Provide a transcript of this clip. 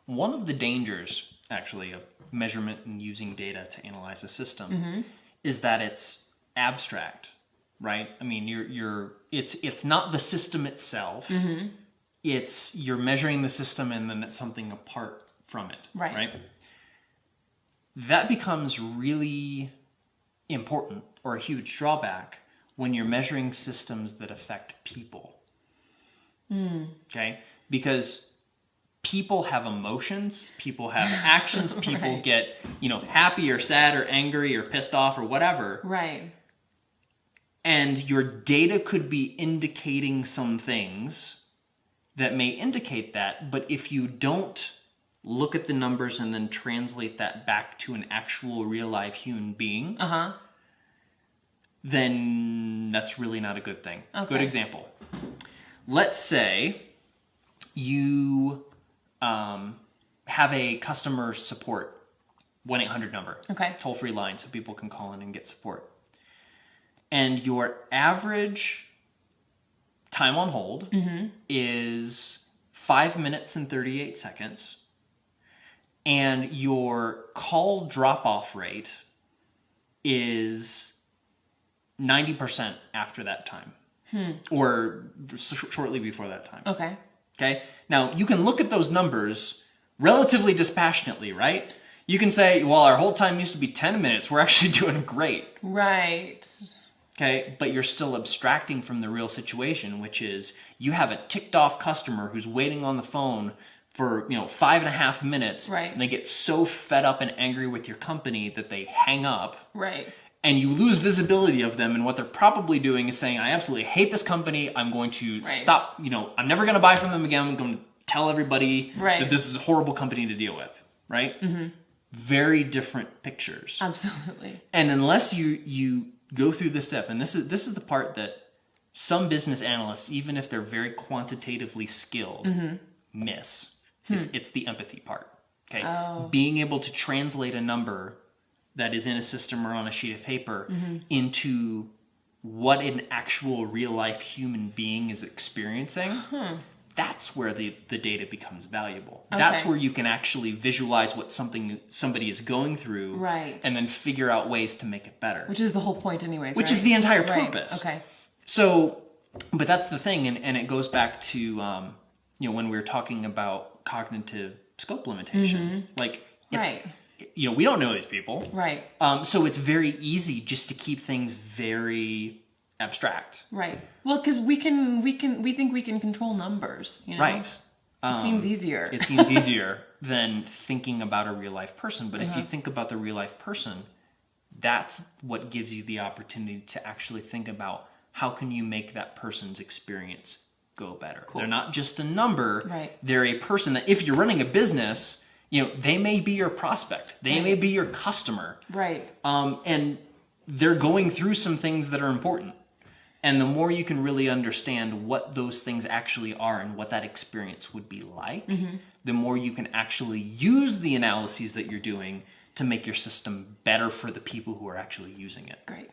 One of the dangers, actually, of measurement and using data to analyze a system is that it's abstract, right? I mean, it's not the system itself. It's you're measuring the system and then it's something apart from it, right? That becomes really important or a huge drawback when you're measuring systems that affect people. Okay? Because people have emotions, people have actions, people get, happy or sad or angry or pissed off or whatever. Right. And your data could be indicating some things that may indicate that, but if you don't look at the numbers and then translate that back to an actual real life human being, then that's really not a good thing. Okay. Good example. Let's say you have a customer support 1-800 number, toll-free line, so people can call in and get support. And your average time on hold is 5 minutes and 38 seconds. And your call drop-off rate is 90% after that time. Or shortly before that time. Okay? Now, you can look at those numbers relatively dispassionately, right? You can say, well, our hold time used to be 10 minutes. We're actually doing great. Right. Okay? But you're still abstracting from the real situation, which is you have a ticked off customer who's waiting on the phone for 5.5 minutes. Right. And they get so fed up and angry with your company that they hang up. Right. And you lose visibility of them, and what they're probably doing is saying, I absolutely hate this company, I'm going to stop, I'm never going to buy from them again, I'm going to tell everybody that this is a horrible company to deal with, right? Very different pictures. Absolutely. And unless you go through this step, and this is the part that some business analysts, even if they're very quantitatively skilled, miss. It's the empathy part, okay? Being able to translate a number that is in a system or on a sheet of paper into what an actual real life human being is experiencing, that's where the data becomes valuable. That's where you can actually visualize what somebody is going through and then figure out ways to make it better. Which is the whole point anyways, Which is the entire purpose. Okay. So, but that's the thing, and it goes back to, when we were talking about cognitive scope limitation. Like, it's... we don't know these people. Right. So it's very easy just to keep things very abstract. Right. Well, because we think we can control numbers, Right. It seems easier. It seems easier than thinking about a real life person. But if you think about the real life person, that's what gives you the opportunity to actually think about how can you make that person's experience go better. Cool. They're not just a number. Right. They're a person that if you're running a business, they may be your prospect. They may be your customer. Right. And they're going through some things that are important. And the more you can really understand what those things actually are and what that experience would be like, the more you can actually use the analyses that you're doing to make your system better for the people who are actually using it. Great.